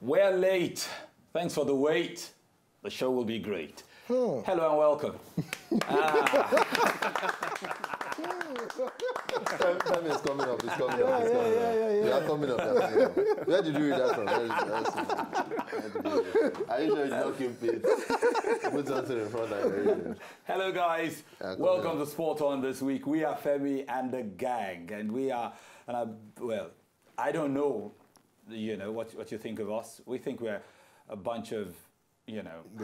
We're late. Thanks for the wait. The show will be great. Hello and welcome. Time is coming up. It's coming up. You are coming up. Where did you read that from? Are you sure you don't keep it? Put something in front of you. Hello, guys. Welcome to SPORTON this week. We are Femi and the gang, and we are. Well, I don't know, what you think of us. We think we're a bunch of,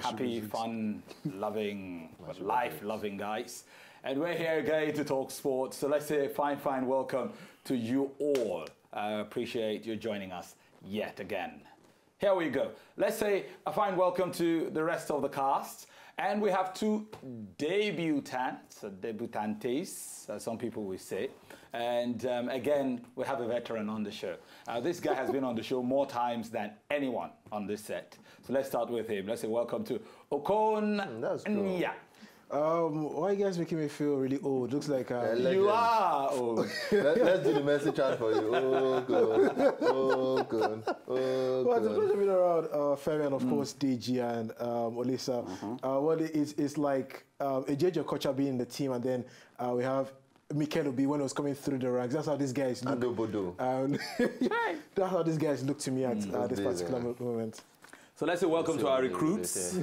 happy, fun, loving, life-loving guys. And we're here again to talk sports. So let's say a fine welcome to you all. I appreciate you joining us yet again. Here we go. Let's say a fine welcome to the rest of the cast. And we have two debutantes, as some people will say. And again, we have a veteran on the show. This guy has been on the show more times than anyone on this set. So let's start with him. Let's say welcome to Okon. That's cool. Yeah. Why are you guys making me feel really old? Looks like you are old. Let's do the message chant for you. Oh, good. Oh, good. Oh, well, good. it's a pleasure being around Femi and, of course, DG and Olisa. Well, it's like J.J. Okocha being in the team, and then we have Mikel Obi when he was coming through the ranks. That's how these guys look. That's how these guys look to me at this particular moment. So let's say welcome to our recruits.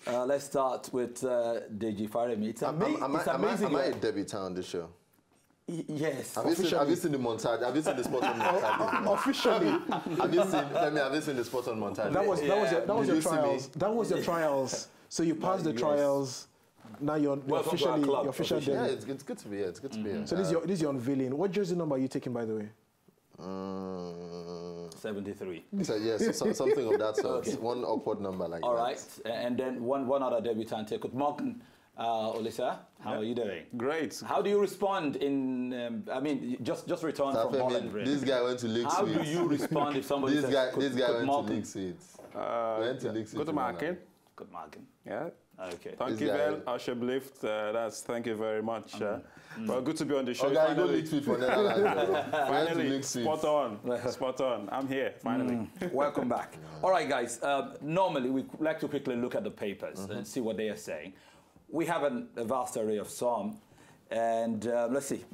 Let's start with Deji Faremi. It's amazing. Am I a debutant on this show? Yes. Have you seen the montage? Have you seen the SPORTON montage? Officially. Have you seen the SPORTON montage? That was your trials. That was your trials. So you passed the trials. Now you're officially debut. Yeah, it's good to be here. It's good to be here. So this is your unveiling. What jersey number are you taking, by the way? 73. So yes, something of that sort. Okay. One awkward number like that. All right, and then one other debutant. Good morning, Olisa. How are you doing? Great. How do you respond in? Just returned from Holland. Really. This guy went to League How do you respond if somebody this says? This guy went to League Suites. Went to League Suites. Good morning. Good morning. Yeah. Okay. Thank you, well, Asheblift. Thank you very much. Well, good to be on the show. Okay, go League Suites for Netherlands. Finally, spot on. I'm here, finally. Welcome back. All right, guys. Normally, we like to quickly look at the papers and see what they are saying. We have a vast array of some. And let's see.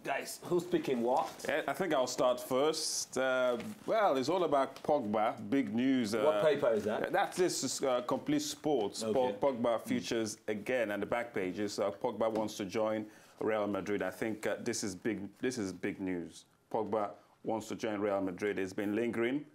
Guys, who's picking what? I think I'll start first. Well, it's all about Pogba. Big news. What paper is that? This is Complete Sports. Okay. Pogba features again on the back pages. Pogba wants to join Real Madrid. I think this is big. This is big news. Pogba wants to join Real Madrid. It's been lingering.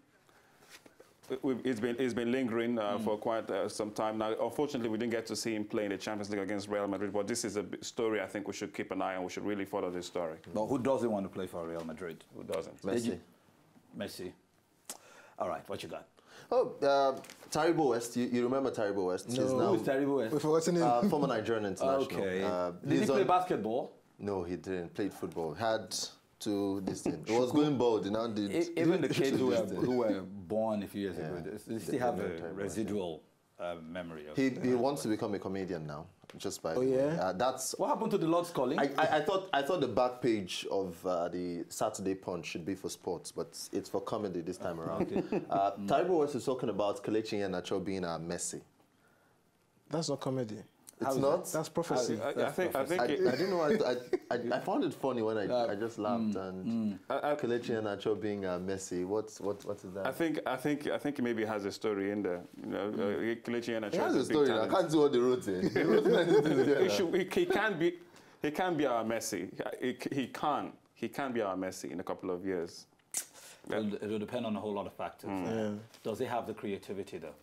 It's been lingering for quite some time now. Unfortunately, we didn't get to see him play in the Champions League against Real Madrid, but this is a story I think we should keep an eye on. We should really follow this story. But who doesn't want to play for Real Madrid? Who doesn't? Messi. All right, what you got? Oh, Taribo West. You remember Taribo West? No. Who is Taribo West? We've forgotten him. Former Nigerian international. Okay. Did he play basketball? No, he didn't. Played football. Had to this thing. It was going bald. Now did. Even the kids who were born a few years ago, they still have a residual memory of He wants to become a comedian now. Just by that's what happened to the Lord's Calling. I thought the back page of the Saturday Punch should be for sports, but it's for comedy this time around. Taribo West is talking about Kelechi Iheanacho being a Messi. That's not comedy. It's not. That's prophecy. I think I didn't know. I found it funny when I just laughed and Kelechi Iheanacho being a Messi. What is that? I think he maybe has a story in there. Kelechi Iheanacho has a story. I can't do what they wrote in. He wrote many things there. He can be our Messi. He can be our Messi in a couple of years. It will depend on a whole lot of factors. Does he have the creativity though?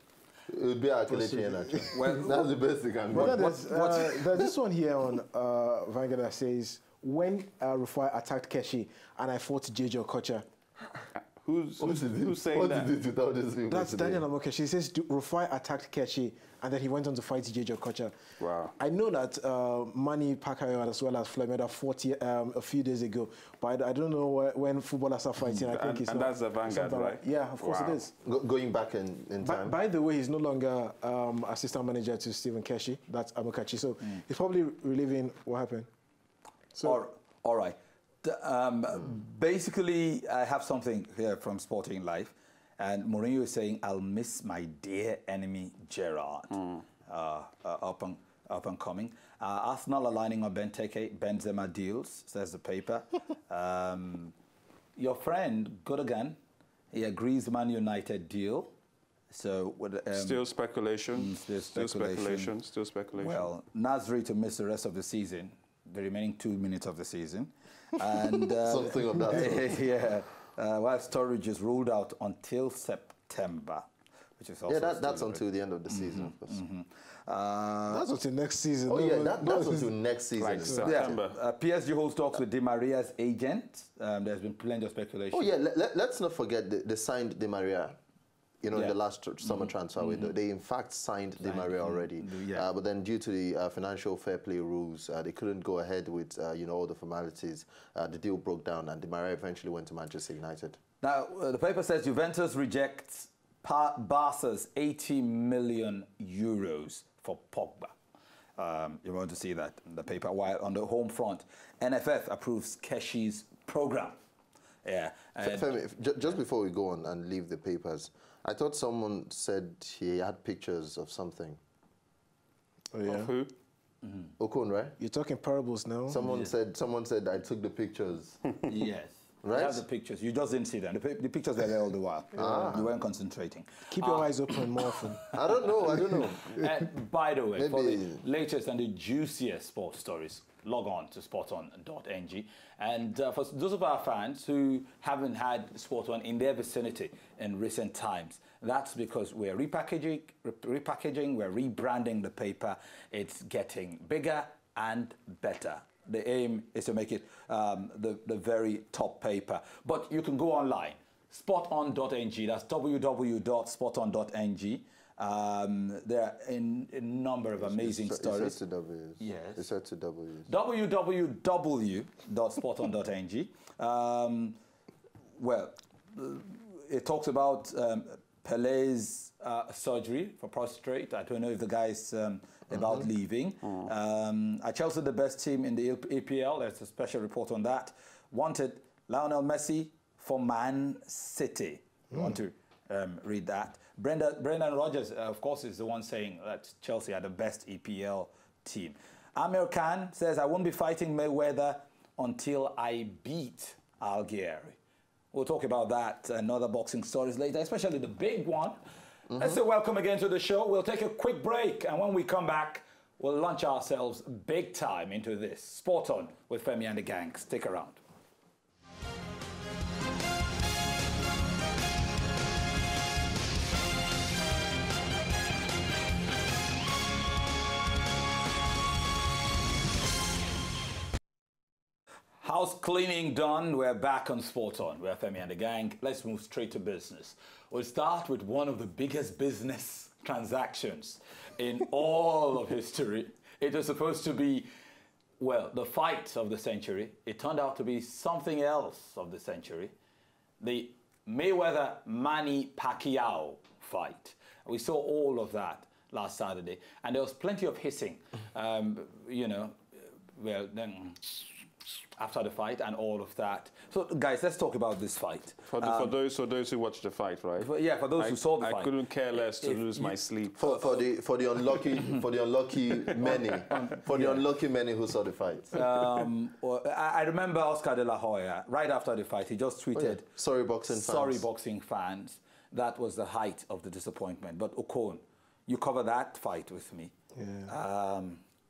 It would be our Kelechi Iheanacho. Well, that's the best he can do. There's this one here on Vanguard that says, when Rufai attacked Keshi and I fought J.J. Okocha. Who's saying what that? What did he do without these people? That's Daniel Amokeshi. He says Rufai attacked Keshi and then he went on to fight J.J. Okocha. Wow. I know that Manny Pacquiao as well as Floyd Mayweather fought a few days ago, but I don't know when footballers are fighting. I think and that's the Vanguard, right? Yeah, of course it is. Going back in time. By the way, he's no longer assistant manager to Stephen Keshi. That's Amokeshi. So he's probably reliving what happened. So, all right. Basically, I have something here from Sporting Life, And Mourinho is saying, I'll miss my dear enemy Gerrard. Up and coming. Arsenal are lining up Benzema deals, says the paper. Your friend, Gundogan, he agrees Man United deal. So still speculation. Still speculation. Well, Nasri to miss the rest of the season, the remaining 2 minutes of the season. And something of that. Yeah. While Sturridge is ruled out until September, which is also that's until the end of the season, of course. That's until next season. Oh yeah, that's until next season. Like September. Yeah. PSG holds talks with Di Maria's agent. There's been plenty of speculation. Oh yeah, let's not forget they signed Di Maria. In the last summer transfer window, they in fact signed Di Maria already. But then due to the financial fair play rules, they couldn't go ahead with all the formalities. The deal broke down, and Di Maria eventually went to Manchester United. Now the paper says Juventus rejects Barca's 80 million euros for Pogba. You want to see that in the paper. While on the home front, NFF approves Keshi's program. Yeah. Femi, just before we go on and leave the papers, I thought someone said he had pictures of something. Oh yeah. Of who? Okon, right? You're talking parables now. Someone said I took the pictures. Yes. Right? I have the pictures. You just didn't see them. The pictures were there all the while. You weren't concentrating. Keep your eyes open more often. I don't know. By the way, for Maybe. the latest and the juiciest sports stories, log on to sporton.ng. And for those of our fans who haven't had SportOn in their vicinity in recent times, that's because we're repackaging, we're rebranding the paper. It's getting bigger and better. The aim is to make it the very top paper. But you can go online, sporton.ng. That's www.sporton.ng. There are a number of amazing stories. It's said to W's. Yes. It's said to W's. www.sporton.ng. Well, it talks about Pele's surgery for prostate. I don't know if the guy's about leaving. At Chelsea, the best team in the EPL. There's a special report on that. Wanted Lionel Messi for Man City. You want to read that. Brendan Rodgers, of course, is the one saying that Chelsea are the best EPL team. Amir Khan says, I won't be fighting Mayweather until I beat Algieri. We'll talk about that and other boxing stories later, especially the big one. Let's say welcome again to the show. We'll take a quick break, and when we come back, we'll launch ourselves big time into this. Sport On with Femi and the gang. Stick around. House cleaning done. We're back on Sport On. We're Femi and the gang. Let's move straight to business. We'll start with one of the biggest business transactions in all of history. It was supposed to be, well, the fight of the century. It turned out to be something else of the century. The Mayweather-Manny Pacquiao fight. We saw all of that last Saturday, and there was plenty of hissing, after the fight and all of that. So, guys, let's talk about this fight. For those who watched the fight, right? For those who saw the fight. I couldn't care less to lose my sleep. For the unlucky many who saw the fight. I remember Oscar de la Hoya right after the fight. He just tweeted, "Sorry, boxing fans." Sorry, boxing fans. That was the height of the disappointment. But Okon, you cover that fight with me. Yeah.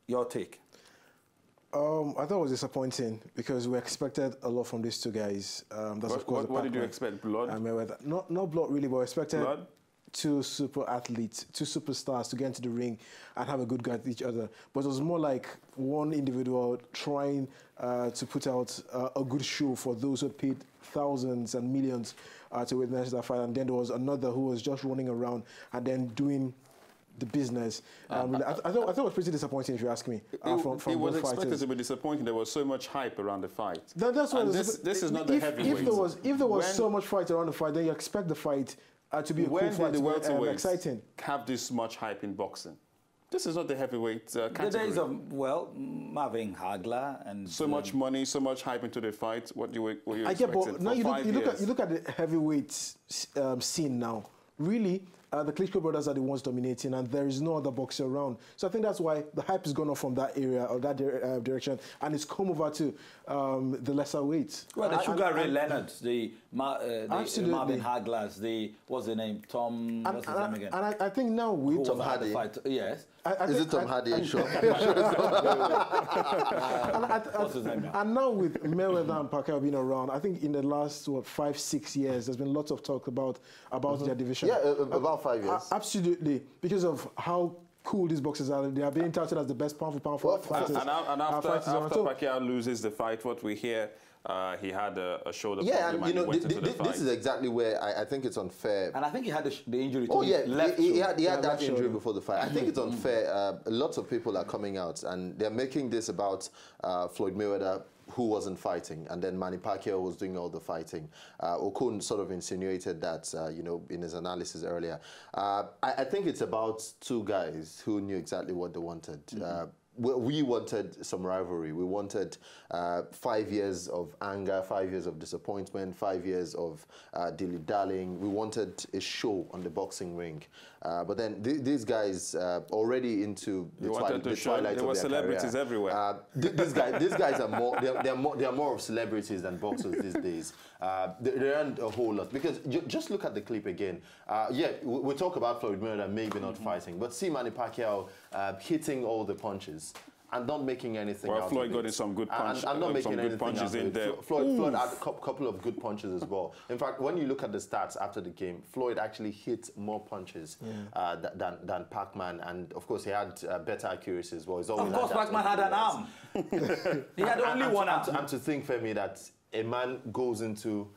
Your take. I thought it was disappointing because we expected a lot from these two guys. What did you expect? Blood? Not blood really, but I expected blood? Two super athletes, two superstars to get into the ring and have a good go at each other. But it was more like one individual trying to put out a good show for those who paid thousands and millions to witness that fight. And then there was another who was just running around and then doing the business. I thought it was pretty disappointing, if you ask me. It was expected to be disappointing. There was so much hype around the fight. That's why this is not the heavyweight. If there was so much fight around the fight, then you expect the fight to be a cool fight, when did the welterweights exciting. have this much hype in boxing? This is not the heavyweight category. The days of, well, Marvin Hagler and... So much money, so much hype into the fight. What were you I get, expecting? but now you look at the heavyweight scene now. Really, the Klitschko brothers are the ones dominating, and there is no other boxer around. So I think that's why the hype has gone off from that area or that direction, and it's come over to the lesser weights. Well, the Sugar Ray Leonards, the Marvin Haglers, the what's the name? Tom. What's his name again? And I think now with Tom Hardy. Yes. Is it Tom Hardy? Sure. What's his name now? And now with Mayweather and Pacquiao being around, I think in the last 5-6 years, there's been lots of talk about their division. Yeah, about 5 years. Absolutely, because of how cool these boxers are. They are being touted as the best pound-for-pound fighters. And after Pacquiao loses the fight, what we hear, he had a shoulder problem and you know, this is exactly where I think it's unfair. And I think he had the injury to Oh yeah, left he had that shoulder. injury before the fight. I think it's unfair. Lots of people are coming out and they're making this about Floyd Mayweather, who wasn't fighting, and then Manny Pacquiao was doing all the fighting. Okun sort of insinuated that, you know, in his analysis earlier. I think it's about two guys who knew exactly what they wanted. We wanted some rivalry. We wanted 5 years of anger, 5 years of disappointment, 5 years of dilly-dallying. We wanted a show on the boxing ring. But then these guys already into the twilight of their career. There were celebrities everywhere. These guys are more. They're more of celebrities than boxers these days. They aren't a whole lot, because just look at the clip again. Yeah, we talk about Floyd Mayweather maybe not fighting, but see Manny Pacquiao hitting all the punches and not making anything out of it. Floyd got in some good punches. And not making anything punches in there. Floyd had a couple of good punches as well. In fact, when you look at the stats after the game, Floyd actually hit more punches than Pac-Man, and of course he had better accuracy as well. Of course, Pac-Man had an arm. He had only one arm. And to think, Femi, that a man goes into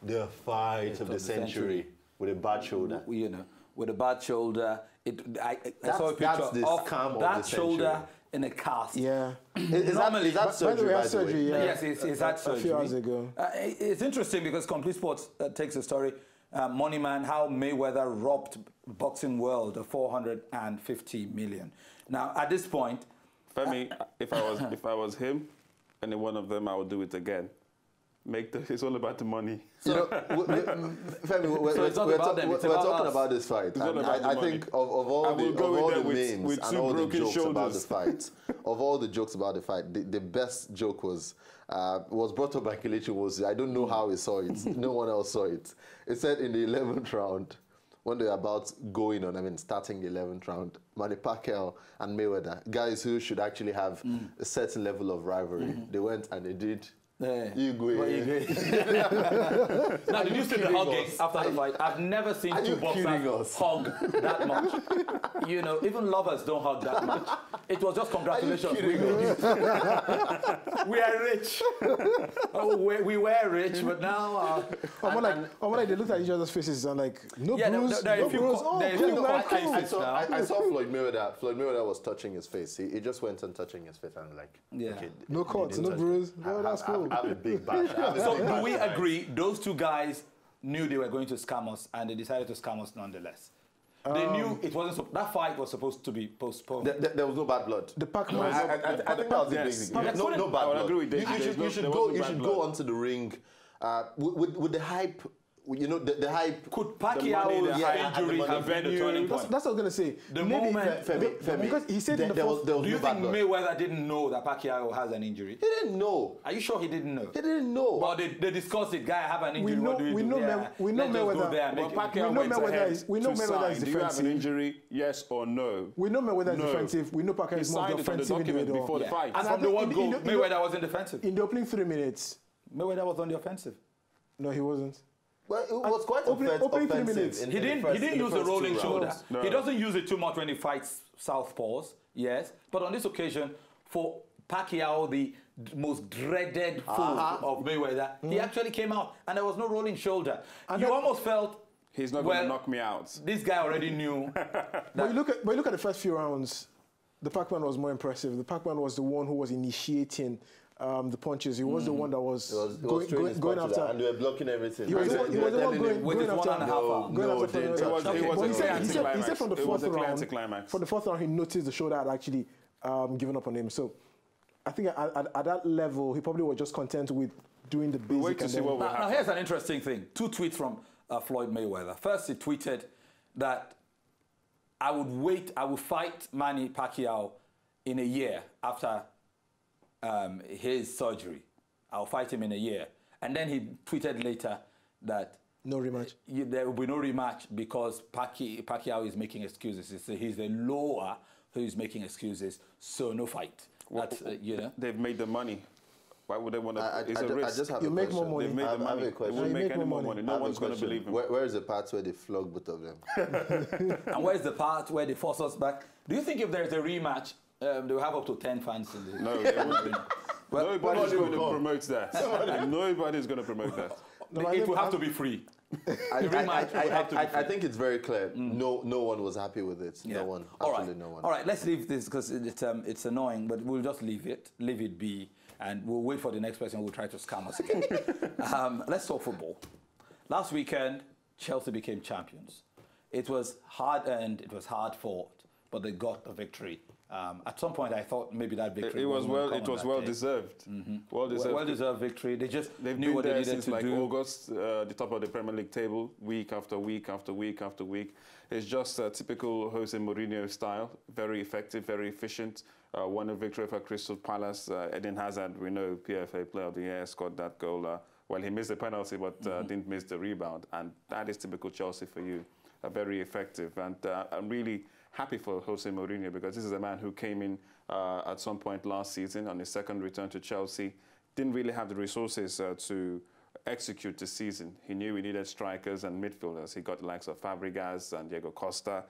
the fight of the century with a bad shoulder. You know, with a bad shoulder. I saw a picture of that shoulder in a cast. Yeah. Is that surgery, by the way? Yeah. Yes, it's had surgery. A few hours ago. It's interesting because Complete Sports takes the story, Moneyman, how Mayweather robbed boxing world of 450 million. Now, at this point... Femi, if I was him, any one of them, I would do it again. It's all about the money. You know, Femi, we're talking about this fight. And I think of all the memes and all the jokes about the fight, of all the jokes about the fight, the best joke was brought up by Kelechi Wozu. I don't know how he saw it. No one else saw it. It said in the 11th round, when they're about going on, starting the 11th round, Manny Pacquiao and Mayweather, guys who should actually have a certain level of rivalry, they went and they did. Now, did you see the hugging after the fight? I've never seen two boxers hug that much. You know, even lovers don't hug that much. It was just congratulations. We are rich. We were rich, but now... they looked at each other's faces and like, no bruise, no bruise. I saw Floyd Mayweather. Floyd Mayweather was touching his face. He just went on touching his face and like, okay, no cuts, no bruise. No, that's cool. Have a big bash. So do we agree those two guys knew they were going to scam us and they decided to scam us nonetheless? They knew it wasn't. That fight was supposed to be postponed. There was no bad blood. The Pac-Man. I think that was the big thing. No bad blood. I agree with Dave. You should go onto the ring with the hype. You know, the hype. Could Pacquiao's injury have been the turning point? That's what I was going to say. The moment... Femi, because he said in the first... Do you think Mayweather didn't know that Pacquiao has an injury? He didn't know. Are you sure he didn't know? He didn't know. Well, they discussed it. Guy, I have an injury. What do we do? We know Mayweather is defensive. Do you have an injury? Yes or no? We know Mayweather is defensive. We know Pacquiao is more offensive individual. Before the fight. And from the word go, Mayweather wasn't defensive. In the opening 3 minutes. Mayweather was on the offensive. No, he wasn't. Well, it was quite offensive. He didn't use the rolling shoulder. No. He doesn't use it too much when he fights southpaws, yes. But on this occasion, for Pacquiao, the most dreaded foe of Mayweather, he actually came out, and there was no rolling shoulder. And you almost felt... He's not going to knock me out. This guy already knew. But you look at the first few rounds, the Pac-Man was more impressive. The Pac-Man was the one who was initiating the punches. He was the one that was, going after. And they were blocking everything. He was the one going after. 1.5 hours. He said from the fourth round. For the fourth round, he noticed the shoulder had actually given up on him. So I think at that level, he probably was just content with doing the basic. Wait to see what will happen. Now here's an interesting thing. 2 tweets from Floyd Mayweather. First, he tweeted that I would fight Manny Pacquiao in a year after his surgery. I'll fight him in a year. And then he tweeted later that no rematch. There will be no rematch because Pacquiao is making excuses. He's the lower who's making excuses, so no fight. That's, They've made the money. Why would they want to? It's a risk. I just have you a make question. more money. They've made the money. They won't make any more money. No one's going to believe them. Where is the part where they flog both of them? And where's the part where they force us back? Do you think if there's a rematch, they'll have up to 10 fans in the... No, they won't be. Nobody's going to promote that. Nobody's going to promote that. It will have to be free. I think it's very clear. No one was happy with it. Yeah. No one. Absolutely no one. All right, let's leave this because it's annoying, but we'll just leave it be, and we'll wait for the next person who will try to scam us again. Let's talk football. Last weekend, Chelsea became champions. It was hard-earned, it was hard-fought, but they got the victory. At some point, I thought maybe that victory was well deserved. Mm-hmm. Well-deserved victory. They've knew what they needed since to like do. August, the top of the Premier League table, week after week after week after week. It's just a typical Jose Mourinho style. Very effective, very efficient. Won a victory for Crystal Palace. Eden Hazard, we know, PFA Player of the Year, scored that goal. Well, he missed the penalty, but didn't miss the rebound. And that is typical Chelsea for you. Very effective. And I'm really happy for Jose Mourinho because this is a man who came in at some point last season on his second return to Chelsea. Didn't really have the resources to execute the season. He knew he needed strikers and midfielders. He got the likes of Fabregas and Diego Costa,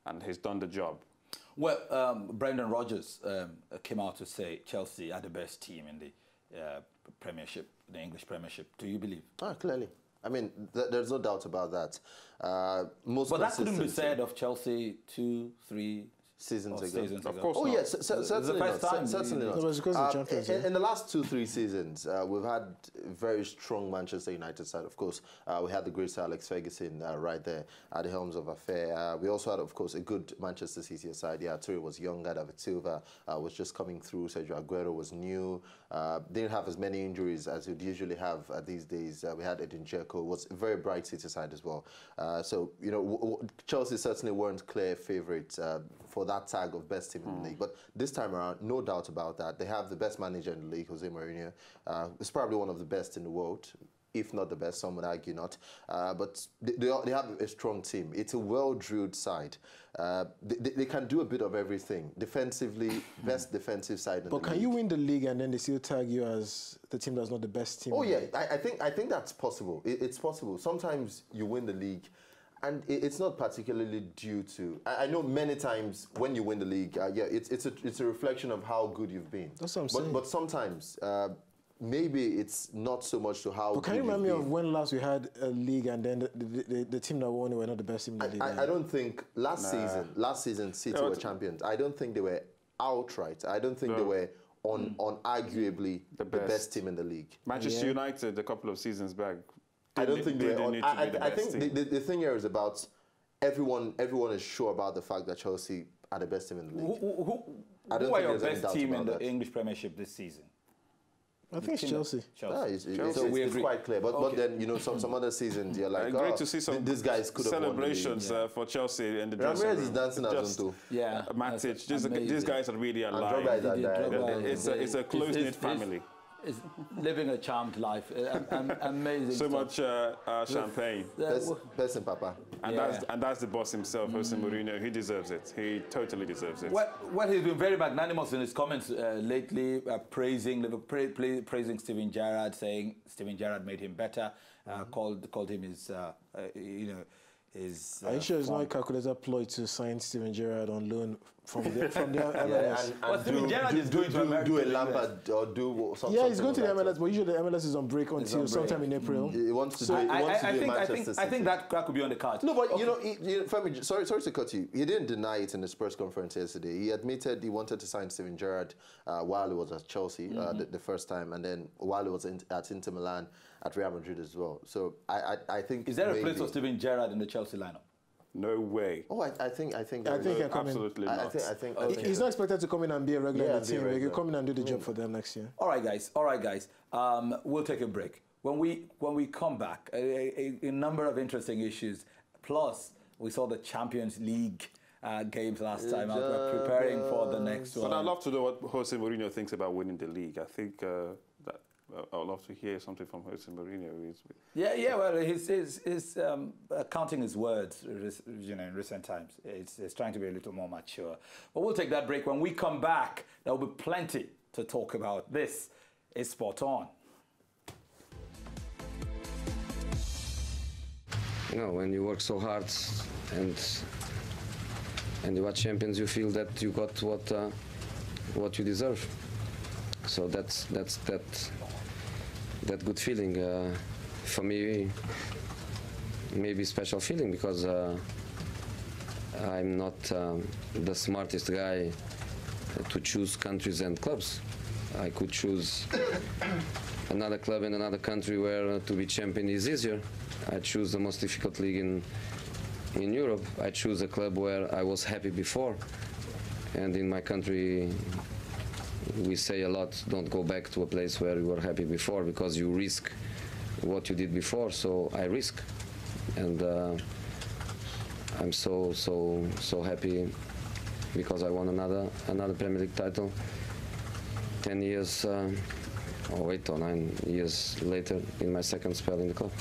and he's done the job. Well, Brendan Rodgers came out to say Chelsea are the best team in the Premiership, the English Premiership. Do you believe? Clearly. I mean, there's no doubt about that. But that couldn't be said of Chelsea 2-3 seasons ago. Of course not. Yes, certainly not. Certainly not. It was because of the Champions League. In the last 2-3 seasons, we've had very strong Manchester United side. Of course, we had the great Sir Alex Ferguson right there at the helms of affair. We also had, of course, a good Manchester City side. Yeah, Toure was younger. David Silva was just coming through. Sergio Aguero was new. Didn't have as many injuries as you'd usually have these days. We had Edin Dzeko. Was a very bright City side as well. So, Chelsea certainly weren't clear favourites for that tag of best team in the league. But this time around, no doubt about that. They have the best manager in the league, Jose Mourinho. It's probably one of the best in the world, if not the best, some would argue not. But they have a strong team. It's a well-drilled side. They can do a bit of everything. Defensively, best defensive side in the league. But can you win the league and then they still tag you as the team that's not the best team? Oh, yeah. I think that's possible. It's possible. Sometimes you win the league, and it's not particularly due to... I know many times when you win the league, it's a reflection of how good you've been. That's what I'm saying. But sometimes... maybe it's not so much to how. But can you remind me of when last we had a league and then the team that won were not the best team in the league? I don't think last season City were champions. I don't think they were outright. I don't think they were unarguably the best team in the league. Manchester United a couple of seasons back. I don't think they were. I think team. the thing here is about everyone is sure about the fact that Chelsea are the best team in the league. Who are your best team in the English Premiership this season? I think it's Chelsea. It's quite clear. But then, some other seasons, you're like, great to see some these guys could have celebrations for Chelsea in the dressing room. Ramirez is dancing as well too. Yeah. Matic, these guys are really alive. It's a close-knit family. Is living a charmed life. Amazing. So much champagne. Best in Papa. And that's the boss himself, Jose Mourinho. He deserves it. He totally deserves it. Well, he's been very magnanimous in his comments lately, praising Steven Gerrard, saying Steven Gerrard made him better, called him his, is. Are you sure it's not a calculator ploy to sign Steven Gerrard on loan from the MLS? Well, Steven Gerrard is going to America. Do a Lampard or do something. Yeah, he's going to the MLS, but usually the MLS is on break until sometime in April. He wants to do it. I think that could be on the cards. No, but Femi, sorry to cut you. He didn't deny it in his press conference yesterday. He admitted he wanted to sign Steven Gerrard while he was at Chelsea the first time, and then while he was at Inter Milan, at Real Madrid as well. So I think. Is there a place for Steven Gerrard in the Chelsea lineup? No way. Oh, I think absolutely not. I think He's not expected to come in and be a regular in the team. He can come in and do the job for them next year. All right, guys. We'll take a break. When we come back, a number of interesting issues. Plus, we saw the Champions League games last time. We're preparing for the next one. But I'd love to know what Jose Mourinho thinks about winning the league. I think that I'd love to hear something from Jose Mourinho. Yeah. Well, he's counting his words, in recent times. He's trying to be a little more mature. But we'll take that break. When we come back, there will be plenty to talk about. This is Sport On. When you work so hard and you are champions, you feel that you got what you deserve. So that's that good feeling. For me, maybe special feeling because I'm not the smartest guy to choose countries and clubs. I could choose another club in another country where to be champion is easier. I choose the most difficult league in Europe. I choose a club where I was happy before, and in my country we say a lot, don't go back to a place where you were happy before because you risk what you did before. So I risk, and I'm so happy because I won another Premier League title 10 years or 8 or 9 years later in my second spell in the club.